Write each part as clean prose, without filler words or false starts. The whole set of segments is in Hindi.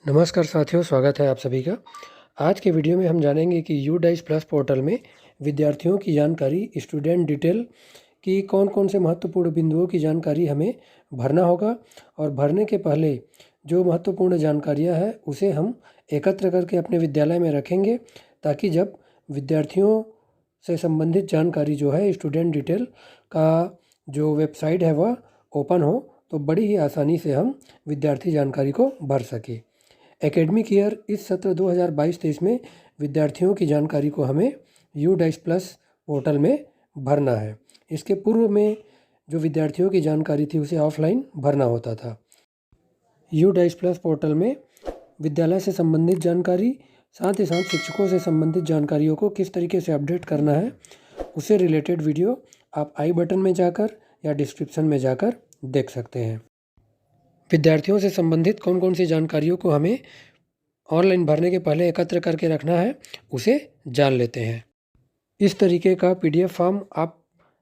नमस्कार साथियों, स्वागत है आप सभी का। आज के वीडियो में हम जानेंगे कि यूडाइस प्लस पोर्टल में विद्यार्थियों की जानकारी, स्टूडेंट डिटेल की कौन कौन से महत्वपूर्ण बिंदुओं की जानकारी हमें भरना होगा और भरने के पहले जो महत्वपूर्ण जानकारियां हैं उसे हम एकत्र करके अपने विद्यालय में रखेंगे, ताकि जब विद्यार्थियों से संबंधित जानकारी जो है स्टूडेंट डिटेल का जो वेबसाइट है वह ओपन हो तो बड़ी ही आसानी से हम विद्यार्थी जानकारी को भर सकें। एकेडमिक ईयर इस सत्र 2022-23 में विद्यार्थियों की जानकारी को हमें यूडाइस प्लस पोर्टल में भरना है। इसके पूर्व में जो विद्यार्थियों की जानकारी थी उसे ऑफलाइन भरना होता था। यूडाइस प्लस पोर्टल में विद्यालय से संबंधित जानकारी, साथ ही साथ शिक्षकों से संबंधित जानकारियों को किस तरीके से अपडेट करना है उससे रिलेटेड वीडियो आप आई बटन में जाकर या डिस्क्रिप्शन में जाकर देख सकते हैं। विद्यार्थियों से संबंधित कौन कौन सी जानकारियों को हमें ऑनलाइन भरने के पहले एकत्र करके रखना है उसे जान लेते हैं। इस तरीके का पीडीएफ फॉर्म आप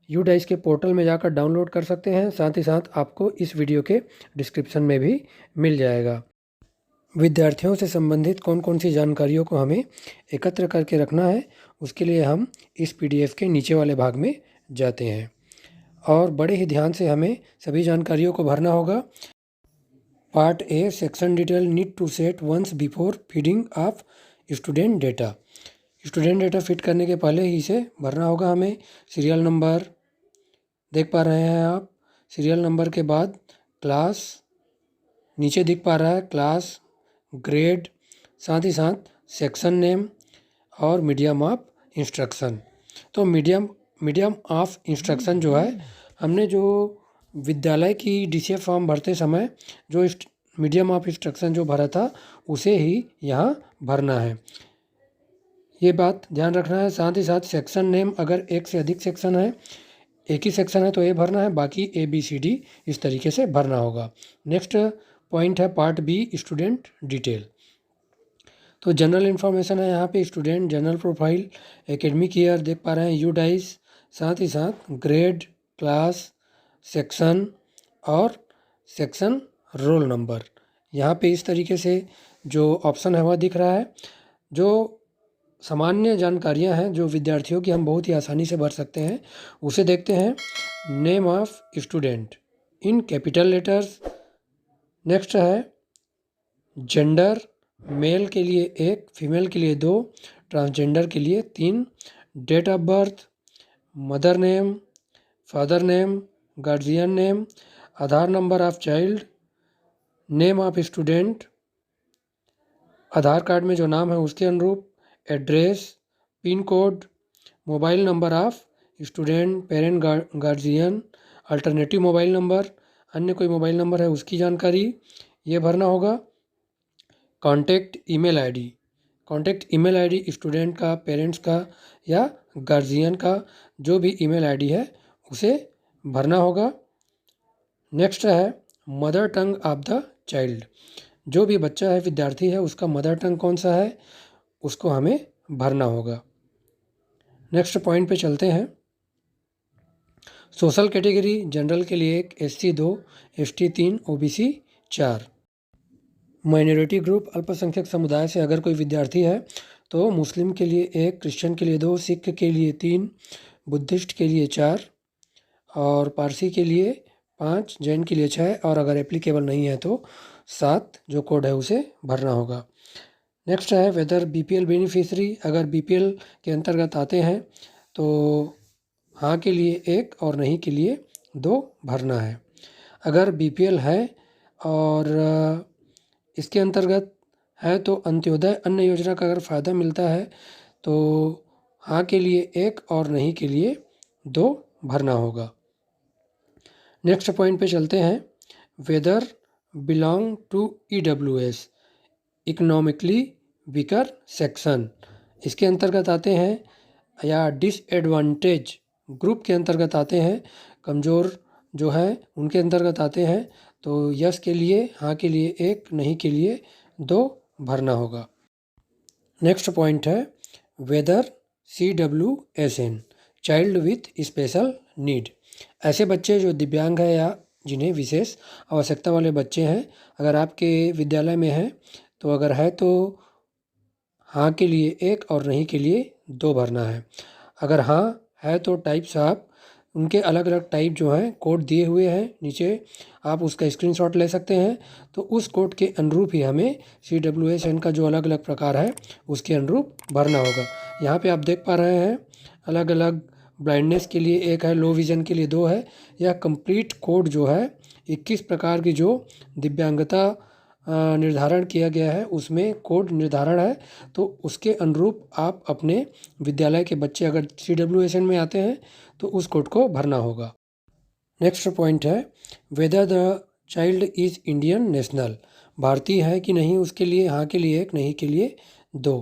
यूडाइस के पोर्टल में जाकर डाउनलोड कर सकते हैं। साथ ही साथ आपको इस वीडियो के डिस्क्रिप्शन में भी मिल जाएगा। विद्यार्थियों से संबंधित कौन कौन सी जानकारियों को हमें एकत्र करके रखना है उसके लिए हम इस पीडीएफ के नीचे वाले भाग में जाते हैं और बड़े ही ध्यान से हमें सभी जानकारियों को भरना होगा। Part A, section detail need to set once before feeding of student data. Student data fit करने के पहले ही इसे भरना होगा हमें। सीरियल नंबर देख पा रहे हैं आप। सीरियल नंबर के बाद क्लास, नीचे दिख पा रहा है क्लास, ग्रेड, साथ ही साथ सेक्शन नेम और मीडियम ऑफ इंस्ट्रक्शन। तो मीडियम ऑफ इंस्ट्रक्शन जो है, हमने जो विद्यालय की डीसीएफ फॉर्म भरते समय जो मीडियम ऑफ इंस्ट्रक्शन जो भरा था उसे ही यहाँ भरना है, ये बात ध्यान रखना है। साथ ही साथ सेक्शन नेम, अगर एक से अधिक सेक्शन है, एक ही सेक्शन है तो ए भरना है, बाकी ABCD इस तरीके से भरना होगा। नेक्स्ट पॉइंट है पार्ट बी, स्टूडेंट डिटेल। तो जनरल इन्फॉर्मेशन है यहाँ पे, student, general profile, academic year देख पा रहे हैं, यूडाइस, साथ ही साथ ग्रेड, क्लास, सेक्शन और सेक्शन रोल नंबर। यहाँ पे इस तरीके से जो ऑप्शन है वह दिख रहा है। जो सामान्य जानकारियाँ हैं जो विद्यार्थियों की हम बहुत ही आसानी से भर सकते हैं उसे देखते हैं। Name of student in capital letters. Next है जेंडर, मेल के लिए 1, फीमेल के लिए 2, ट्रांसजेंडर के लिए 3। Date of birth, mother name, father name, guardian name, Aadhaar number of child, name of student, Aadhaar card में जो नाम है उसके अनुरूप, address, pin code, mobile number of student, parent, guardian, alternative mobile number, अन्य कोई मोबाइल नंबर है उसकी जानकारी ये भरना होगा। Contact email ID, contact email ID student का, पेरेंट्स का या गार्जियन का जो भी ईमेल आईडी है उसे भरना होगा। नेक्स्ट है mother tongue of the child, जो भी बच्चा है, विद्यार्थी है, उसका मदर टंग कौन सा है उसको हमें भरना होगा। नेक्स्ट पॉइंट पे चलते हैं। सोशल कैटेगरी, जनरल के लिए 1, SC 2, ST 3, OBC 4। Minority group, अल्पसंख्यक समुदाय से अगर कोई विद्यार्थी है तो मुस्लिम के लिए 1, क्रिश्चियन के लिए 2, सिख के लिए 3, बुद्धिस्ट के लिए 4 और पारसी के लिए 5, जैन के लिए 6 और अगर एप्लीकेबल नहीं है तो 7 जो कोड है उसे भरना होगा। नेक्स्ट है वेदर BPL बेनिफिशरी, अगर BPL के अंतर्गत आते हैं तो हाँ के लिए 1 और नहीं के लिए 2 भरना है। अगर BPL है और इसके अंतर्गत है तो अंत्योदय अन्न योजना का अगर फ़ायदा मिलता है तो हाँ के लिए 1 और नहीं के लिए 2 भरना होगा। नेक्स्ट पॉइंट पे चलते हैं। Whether belong to EWS, economically weaker section, इसके अंतर्गत आते हैं या डिसएडवांटेज ग्रुप के अंतर्गत आते हैं, कमज़ोर जो है उनके अंतर्गत आते हैं तो यस के लिए, हाँ के लिए 1, नहीं के लिए 2 भरना होगा। नेक्स्ट पॉइंट है whether CWSN, child with special need, ऐसे बच्चे जो दिव्यांग है या जिन्हें विशेष आवश्यकता वाले बच्चे हैं अगर आपके विद्यालय में हैं तो अगर है तो हाँ के लिए 1 और नहीं के लिए 2 भरना है। अगर हाँ है तो टाइप्स आप उनके अलग अलग टाइप जो हैं कोड दिए हुए हैं नीचे, आप उसका स्क्रीनशॉट ले सकते हैं। तो उस कोड के अनुरूप ही हमें CWSN का जो अलग अलग प्रकार है उसके अनुरूप भरना होगा। यहाँ पे आप देख पा रहे हैं अलग अलग ब्लाइंडनेस के लिए 1 है, लो विज़न के लिए 2 है। यह कंप्लीट कोड जो है 21 प्रकार की जो दिव्यांगता निर्धारण किया गया है उसमें कोड निर्धारण है। तो उसके अनुरूप आप अपने विद्यालय के बच्चे अगर CWSN में आते हैं तो उस कोड को भरना होगा। नेक्स्ट पॉइंट है weather the child is Indian national, भारतीय है कि नहीं, उसके लिए हाँ के लिए 1, नहीं के लिए 2।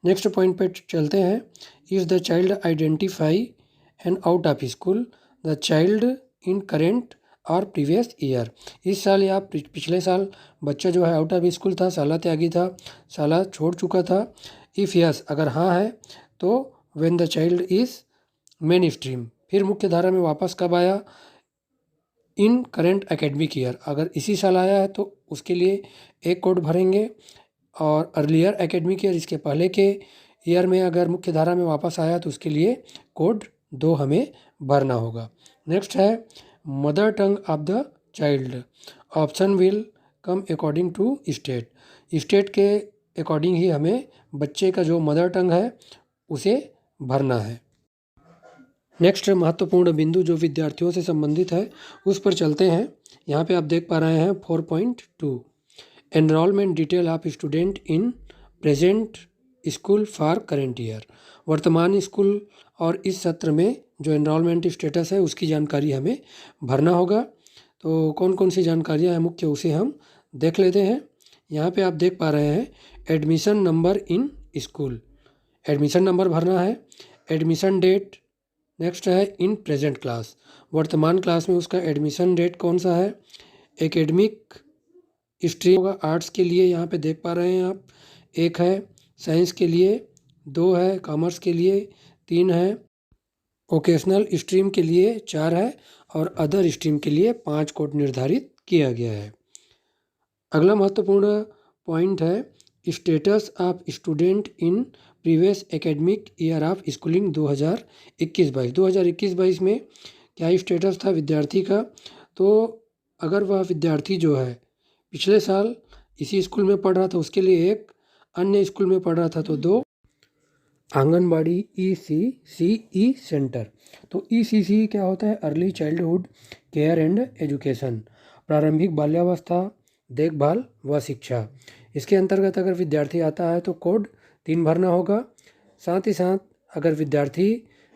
नेक्स्ट पॉइंट पे चलते हैं। Is the child identify and out of school the child in current और प्रीवियस ईयर, इस साल या पिछले साल बच्चा जो है आउट ऑफ स्कूल था, शाला त्यागी था, शाला छोड़ चुका था। इफ़ यस अगर हाँ है तो when the child is main stream, फिर मुख्य धारा में वापस कब आया, इन करेंट एकेडमिक ईयर, अगर इसी साल आया है तो उसके लिए 1 कोड भरेंगे। और अर्लियर एकेडमिक ईयर, इसके पहले के ईयर में अगर मुख्य धारा में वापस आया तो उसके लिए कोड 2 हमें भरना होगा। नेक्स्ट है mother tongue of the child, option will come according to state, state के अकॉर्डिंग ही हमें बच्चे का जो मदर टंग है उसे भरना है। नेक्स्ट महत्वपूर्ण बिंदु जो विद्यार्थियों से संबंधित है उस पर चलते हैं। यहाँ पे आप देख पा रहे हैं 4.2 enrolment detail of student in present school for current year, वर्तमान स्कूल और इस सत्र में जो एनरोलमेंट स्टेटस है उसकी जानकारी हमें भरना होगा। तो कौन कौन सी जानकारियाँ हैं मुख्य उसे हम देख लेते हैं। यहाँ पे आप देख पा रहे हैं admission number in school, admission number भरना है। एडमिशन डेट, नेक्स्ट है इन प्रेजेंट क्लास, वर्तमान क्लास में उसका एडमिशन डेट कौन सा है। एकेडमिक स्ट्रीम होगा आर्ट्स के लिए, यहाँ पे देख पा रहे हैं आप 1 है, साइंस के लिए 2 है, कॉमर्स के लिए 3 है, वोकेशनल स्ट्रीम के लिए 4 है और अदर स्ट्रीम के लिए 5 कोड निर्धारित किया गया है। अगला महत्वपूर्ण पॉइंट है status of student in previous academic year of schooling 2021-22, 2021-22 में क्या स्टेटस था विद्यार्थी का। तो अगर वह विद्यार्थी जो है पिछले साल इसी स्कूल में पढ़ रहा था उसके लिए 1, अन्य स्कूल में पढ़ रहा था तो 2, आंगनबाड़ी ECCE सेंटर। तो ECCE क्या होता है, early childhood care and education, प्रारंभिक बाल्यावस्था देखभाल व शिक्षा। इसके अंतर्गत अगर विद्यार्थी आता है तो कोड 3 भरना होगा। साथ ही साथ अगर विद्यार्थी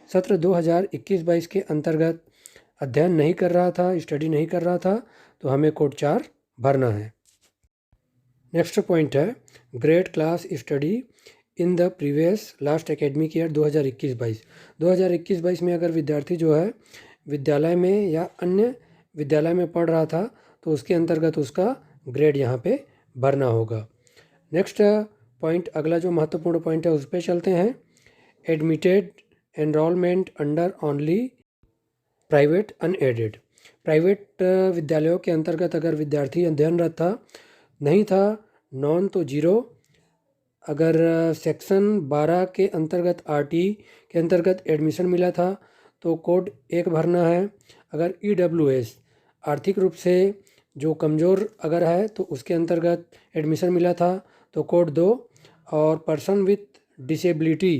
सत्र 2021-22 के अंतर्गत अध्ययन नहीं कर रहा था, स्टडी नहीं कर रहा था तो हमें कोड 4 भरना है। नेक्स्ट पॉइंट है grade class study in the previous last academic year 2021-22, 2021-22 में अगर विद्यार्थी जो है विद्यालय में या अन्य विद्यालय में पढ़ रहा था तो उसके अंतर्गत उसका ग्रेड यहाँ पे भरना होगा। नेक्स्ट पॉइंट, अगला जो महत्वपूर्ण पॉइंट है उस पर चलते हैं। Admitted enrolment under only private unaided, private विद्यालयों के अंतर्गत अगर विद्यार्थी अध्ययनरत था, नहीं था नॉन तो 0, अगर सेक्शन 12 के अंतर्गत RT के अंतर्गत एडमिशन मिला था तो कोड 1 भरना है। अगर EWS आर्थिक रूप से जो कमज़ोर अगर है तो उसके अंतर्गत एडमिशन मिला था तो कोड 2, और पर्सन विथ डिसेबिलिटी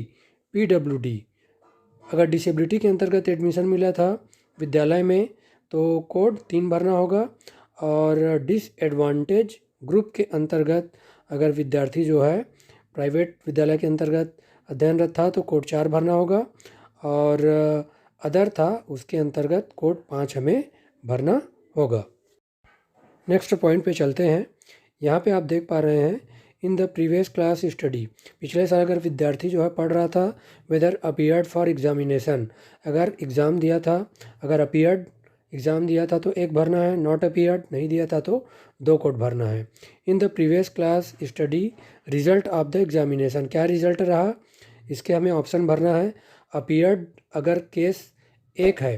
PWD अगर डिसेबिलिटी के अंतर्गत एडमिशन मिला था विद्यालय में तो कोड 3 भरना होगा। और डिसएडवांटेज ग्रुप के अंतर्गत अगर विद्यार्थी जो है प्राइवेट विद्यालय के अंतर्गत अध्ययनरत था तो कोड 4 भरना होगा, और अदर था उसके अंतर्गत कोड 5 हमें भरना होगा। नेक्स्ट पॉइंट पे चलते हैं। यहाँ पे आप देख पा रहे हैं इन द प्रीवियस क्लास स्टडी, पिछले साल अगर विद्यार्थी जो है पढ़ रहा था वेदर अपीयर्ड फॉर एग्जामिनेशन, अगर एग्ज़ाम दिया था, अगर अपीयर्ड एग्ज़ाम दिया था तो 1 भरना है, नॉट अपीयर्ड नहीं दिया था तो 2 कोड भरना है। इन the previous class study result of the examination, क्या रिजल्ट रहा इसके हमें ऑप्शन भरना है। अपीयर्ड अगर केस 1 है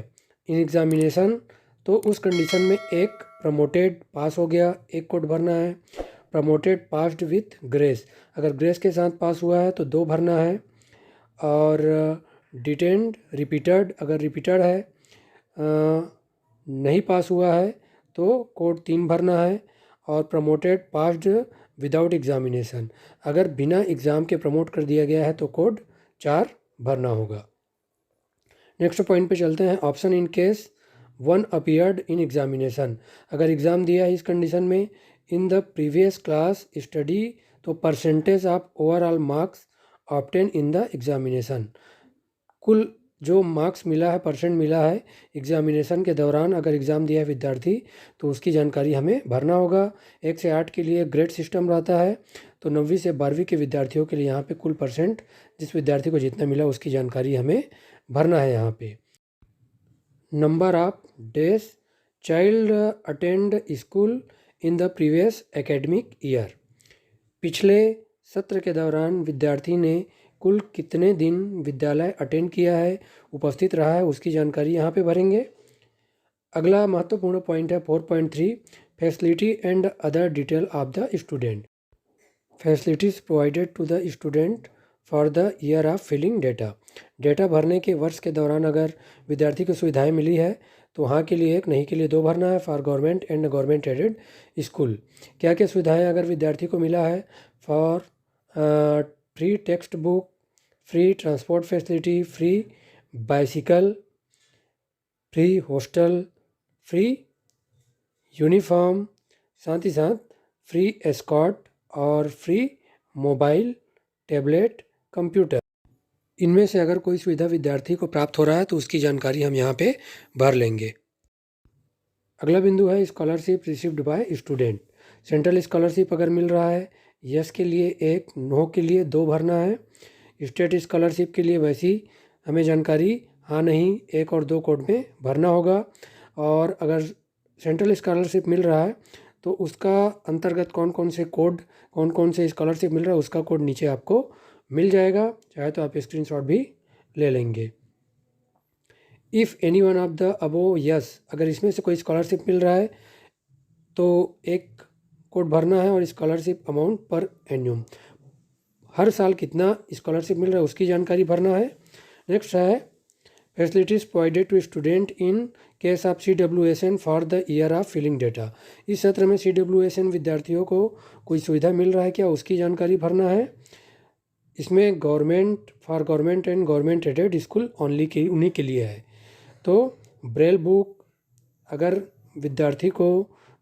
इन एग्जामिनेशन तो उस कंडीशन में 1 प्रमोटेड पास हो गया, 1 कोड भरना है। प्रमोटेड पास्ड विथ ग्रेस, अगर ग्रेस के साथ पास हुआ है तो 2 भरना है। और डिटेंड रिपीटेड, अगर रिपीटेड है, नहीं पास हुआ है तो कोड 3 भरना है। और प्रमोटेड पास्ड विदाउट एग्जामिनेशन, अगर बिना एग्ज़ाम के प्रमोट कर दिया गया है तो कोड 4 भरना होगा। नेक्स्ट पॉइंट पे चलते हैं। Option in case 1 appeared in examination, अगर एग्ज़ाम दिया है इस कंडीशन में in the previous class study तो percentage of overall marks obtain in the examination, कुल जो मार्क्स मिला है, परसेंट मिला है एग्जामिनेशन के दौरान, अगर एग्ज़ाम दिया है विद्यार्थी तो उसकी जानकारी हमें भरना होगा। 1 से 8 के लिए ग्रेड सिस्टम रहता है, तो 9वीं से 12वीं के विद्यार्थियों के लिए यहाँ पे कुल परसेंट जिस विद्यार्थी को जितना मिला उसकी जानकारी हमें भरना है। यहाँ पे number of days child attend school in the previous academic year, पिछले सत्र के दौरान विद्यार्थी ने कुल कितने दिन विद्यालय अटेंड किया है, उपस्थित रहा है, उसकी जानकारी यहाँ पे भरेंगे। अगला महत्वपूर्ण पॉइंट है 4.3 facility and other detail of the student, facilities provided to the student for the year of filling data, data भरने के वर्ष के दौरान अगर विद्यार्थी को सुविधाएं मिली है तो हाँ के लिए 1, नहीं के लिए 2 भरना है। For government and government aided school, क्या क्या सुविधाएं अगर विद्यार्थी को मिला है, for free text book, free transport facility, free bicycle, free hostel, free uniform, साथ ही साथ फ्री एस्कॉर्ट और फ्री मोबाइल, टैबलेट, कंप्यूटर, इनमें से अगर कोई सुविधा विद्यार्थी को प्राप्त हो रहा है तो उसकी जानकारी हम यहाँ पे भर लेंगे। अगला बिंदु है scholarship received by student, central scholarship अगर मिल रहा है यस के लिए 1, नो के लिए 2 भरना है। स्टेट स्कॉलरशिप के लिए वैसी हमें जानकारी हाँ नहीं 1 और 2 कोड में भरना होगा। और अगर सेंट्रल स्कॉलरशिप मिल रहा है तो उसका अंतर्गत कौन कौन से कोड, कौन कौन से स्कॉलरशिप मिल रहा है उसका कोड नीचे आपको मिल जाएगा, चाहे तो आप स्क्रीनशॉट भी ले लेंगे। If any one of the above yes, अगर इसमें से कोई स्कॉलरशिप मिल रहा है तो 1 कोड भरना है। और स्कॉलरशिप अमाउंट पर एन्यूम, हर साल कितना स्कॉलरशिप मिल रहा है उसकी जानकारी भरना है। नेक्स्ट है facilities provided to student in case of CWSN for the year of filling data, इस सत्र में CWSN विद्यार्थियों को कोई सुविधा मिल रहा है क्या उसकी जानकारी भरना है। इसमें government, for government and government aided school only के उन्हीं के लिए है। तो ब्रेल बुक, अगर विद्यार्थी को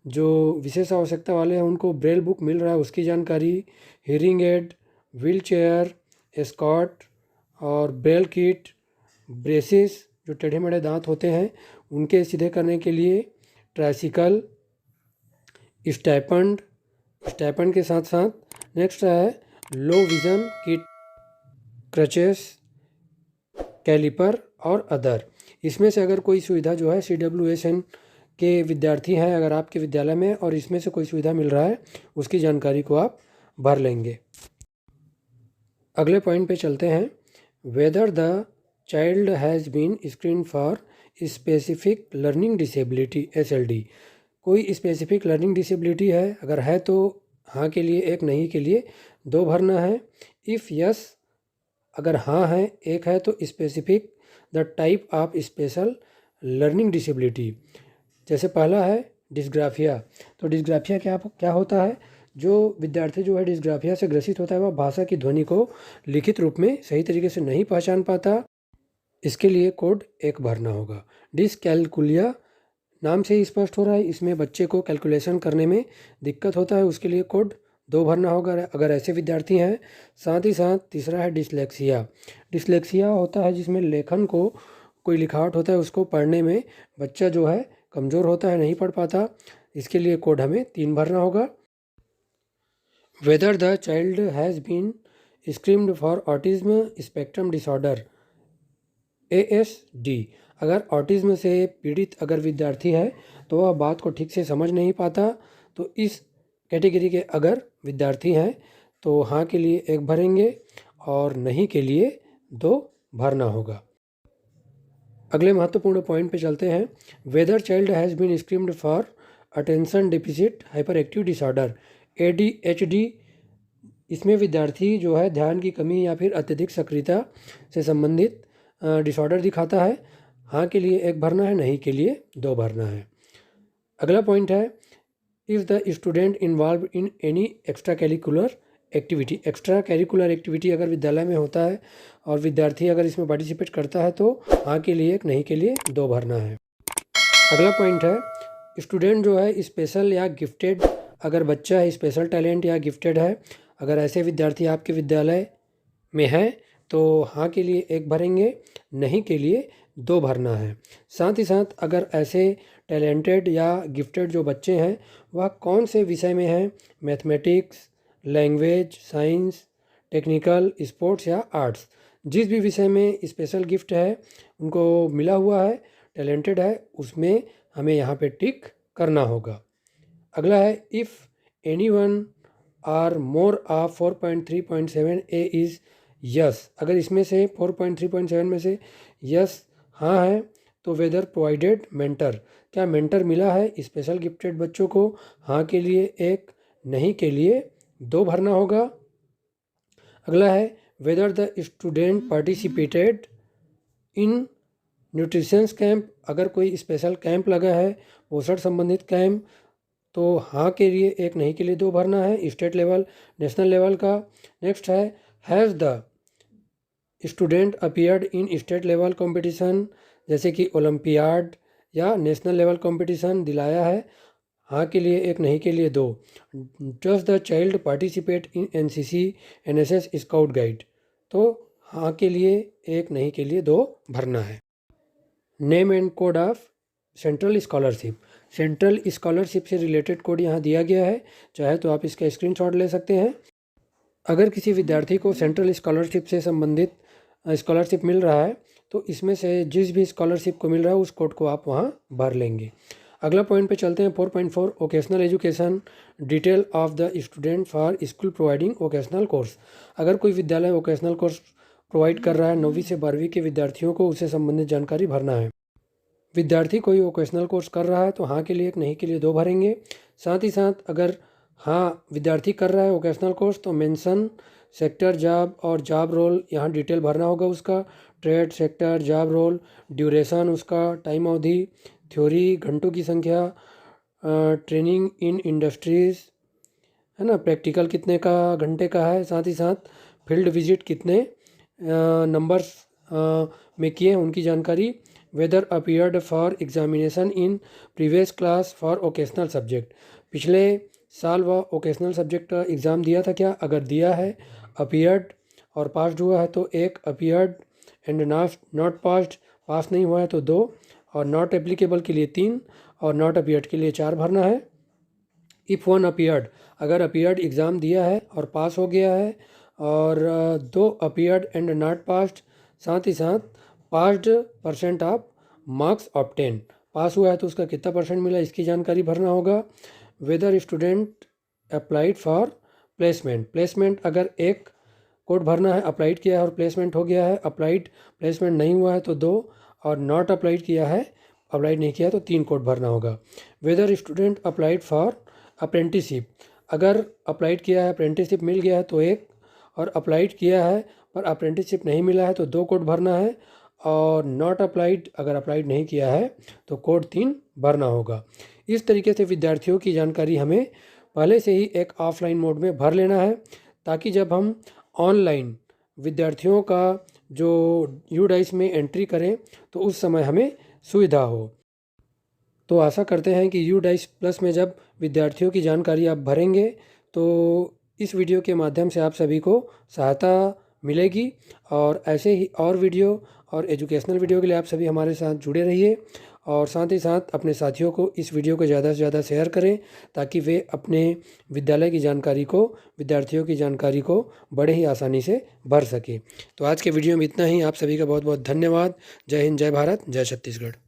जो विशेष आवश्यकता वाले हैं उनको ब्रेल बुक मिल रहा है उसकी जानकारी, hearing aid, wheel chair, escort और ब्रेल किट, ब्रेसिस जो टेढ़े मेढ़े दांत होते हैं उनके सीधे करने के लिए, ट्राइसिकल, स्टाइपेंड, स्टाइपेंड के साथ साथ नेक्स्ट है लो विज़न किट, क्रचेस, कैलिपर और अदर। इसमें से अगर कोई सुविधा जो है CWSN के विद्यार्थी हैं अगर आपके विद्यालय में और इसमें से कोई सुविधा मिल रहा है उसकी जानकारी को आप भर लेंगे। अगले पॉइंट पे चलते हैं। Whether the child has been screen for specific learning disability SLD, कोई स्पेसिफिक लर्निंग डिसेबिलिटी है, अगर है तो हाँ के लिए 1, नहीं के लिए 2 भरना है। इफ़ यस, अगर हाँ है 1 है तो specific the type of special learning disability, जैसे पहला है डिस्ग्राफिया, तो डिस्ग्राफिया क्या होता है, जो विद्यार्थी जो है डिस्ग्राफिया से ग्रसित होता है वह भाषा की ध्वनि को लिखित रूप में सही तरीके से नहीं पहचान पाता, इसके लिए कोड 1 भरना होगा। डिसकैलकुलिया, नाम से ही स्पष्ट हो रहा है इसमें बच्चे को कैलकुलेशन करने में दिक्कत होता है, उसके लिए कोड 2 भरना होगा अगर ऐसे विद्यार्थी हैं। साथ ही साथ तीसरा है डिसलेक्सिया, डिसलेक्सिया होता है जिसमें लेखन को, कोई लिखावट होता है उसको पढ़ने में बच्चा जो है कमज़ोर होता है, नहीं पढ़ पाता, इसके लिए कोड हमें 3 भरना होगा। Whether the child has been screened for autism spectrum disorder ASD, अगर ऑटिज्म से पीड़ित अगर विद्यार्थी है तो वह बात को ठीक से समझ नहीं पाता, तो इस कैटेगरी के अगर विद्यार्थी हैं तो हाँ के लिए 1 भरेंगे और नहीं के लिए 2 भरना होगा। अगले महत्वपूर्ण पॉइंट पे चलते हैं। Whether child has been screened for attention deficit hyper active disorder ADHD, इसमें विद्यार्थी जो है ध्यान की कमी या फिर अत्यधिक सक्रियता से संबंधित डिसऑर्डर दिखाता है। हाँ के लिए 1 भरना है, नहीं के लिए 2 भरना है। अगला पॉइंट है, if the student involve in any extra curricular activity. Extra curricular activity अगर विद्यालय में होता है और विद्यार्थी अगर इसमें पार्टिसिपेट करता है तो हाँ के लिए 1, नहीं के लिए 2 भरना है। अगला पॉइंट है, स्टूडेंट जो है स्पेशल या गिफ्टेड, अगर बच्चा है स्पेशल टैलेंट या गिफ्टेड है, अगर ऐसे विद्यार्थी आपके विद्यालय में हैं तो हाँ के लिए 1 भरेंगे, नहीं के लिए 2 भरना है। साथ ही साथ अगर ऐसे टैलेंटेड या गिफ्टेड जो बच्चे हैं वह कौन से विषय में हैं, mathematics, language, science, technical, sports या आर्ट्स, जिस भी विषय में स्पेशल गिफ्ट है उनको मिला हुआ है, टैलेंटेड है, उसमें हमें यहाँ पे टिक करना होगा। अगला है, if any one are more of 4.3.7 A is yes. अगर इसमें से 4.3.7 में से यस हाँ है तो वेदर प्रोवाइडेड मेंटर, क्या मेंटर मिला है स्पेशल गिफ्टेड बच्चों को, हाँ के लिए 1, नहीं के लिए 2 भरना होगा। अगला है, whether the student participated in nutritions camp. अगर कोई स्पेशल कैंप लगा है, पोषण संबंधित कैंप, तो हाँ के लिए 1, नहीं के लिए 2 भरना है, स्टेट लेवल, नेशनल लेवल का। नेक्स्ट है, has the student appeared in state level competition, जैसे कि ओलंपियाड या नेशनल लेवल कंपटीशन दिलाया है, हाँ के लिए 1, नहीं के लिए 2। Does the child participate in NCC, NSS, scout guide, तो हाँ के लिए 1, नहीं के लिए 2 भरना है। Name and code of central scholarship. Central scholarship से रिलेटेड कोड यहाँ दिया गया है, चाहे तो आप इसका स्क्रीनशॉट ले सकते हैं। अगर किसी विद्यार्थी को सेंट्रल स्कॉलरशिप से संबंधित स्कॉलरशिप मिल रहा है तो इसमें से जिस भी स्कॉलरशिप को मिल रहा है उस कोड को आप वहाँ भर लेंगे। अगला पॉइंट पे चलते हैं, 4.4 vocational education, detail of the student for school providing vocational course. अगर कोई विद्यालय वोकेशनल कोर्स प्रोवाइड कर रहा है 9वीं से 12वीं के विद्यार्थियों को, उससे संबंधित जानकारी भरना है। विद्यार्थी कोई वोकेशनल कोर्स कर रहा है तो हाँ के लिए 1, नहीं के लिए 2 भरेंगे। साथ ही साथ अगर हाँ विद्यार्थी कर रहा है वोकेशनल कोर्स तो मेंशन सेक्टर, जॉब और जॉब रोल यहाँ डिटेल भरना होगा उसका, trade, sector, job role, duration उसका, टाइम अवधि, थ्योरी, घंटों की संख्या, ट्रेनिंग इन इंडस्ट्रीज़ है ना, प्रैक्टिकल कितने का घंटे का है, साथ ही साथ फील्ड विजिट कितने नंबर्स में किए हैं उनकी जानकारी। Whether appeared for examination in previous class for vocational subject, पिछले साल वह वोकेशनल सब्जेक्ट का एग्ज़ाम दिया था क्या, अगर दिया है, अपीयर्ड और पास्ड हुआ है तो 1, अपीयर्ड एंड नॉट पास्ड, पास नहीं हुआ है तो 2, और नॉट एप्लीकेबल के लिए 3 और नॉट अपीयर्ड के लिए 4 भरना है। इफ़ 1 अपीयर्ड, अगर अपीयर्ड एग्ज़ाम दिया है और पास हो गया है, और 2 अपीयर्ड एंड नॉट पास्ड, साथ ही साथ passed percent of marks obtain, pass हुआ है तो उसका कितना परसेंट मिला इसकी जानकारी भरना होगा। Whether student applied for placement, placement अगर 1 कोड भरना है, अप्लाइड किया है और प्लेसमेंट हो गया है, अप्लाइड प्लेसमेंट नहीं हुआ है तो 2, और नॉट अप्लाइड किया है, अप्लाइड नहीं किया तो 3 कोड भरना होगा। Whether student applied for apprenticeship, अगर अप्लाइड किया है, अप्रेंटिसशिप मिल गया है तो 1, और अप्लाइड किया है पर अप्रेंटिसशिप नहीं मिला है तो 2 कोड भरना है, और नॉट अप्लाइड, अगर अप्लाइड नहीं किया है तो कोड 3 भरना होगा। इस तरीके से विद्यार्थियों की जानकारी हमें पहले से ही एक ऑफलाइन मोड में भर लेना है, ताकि जब हम ऑनलाइन विद्यार्थियों का जो यूडाइस में एंट्री करें तो उस समय हमें सुविधा हो। तो आशा करते हैं कि यूडाइस प्लस में जब विद्यार्थियों की जानकारी आप भरेंगे तो इस वीडियो के माध्यम से आप सभी को सहायता मिलेगी, और ऐसे ही और वीडियो और एजुकेशनल वीडियो के लिए आप सभी हमारे साथ जुड़े रहिए, और साथ ही साथ अपने साथियों को इस वीडियो को ज़्यादा से ज़्यादा शेयर करें ताकि वे अपने विद्यालय की जानकारी को, विद्यार्थियों की जानकारी को बड़े ही आसानी से भर सकें। तो आज के वीडियो में इतना ही। आप सभी का बहुत बहुत धन्यवाद। जय हिंद, जय भारत, जय छत्तीसगढ़।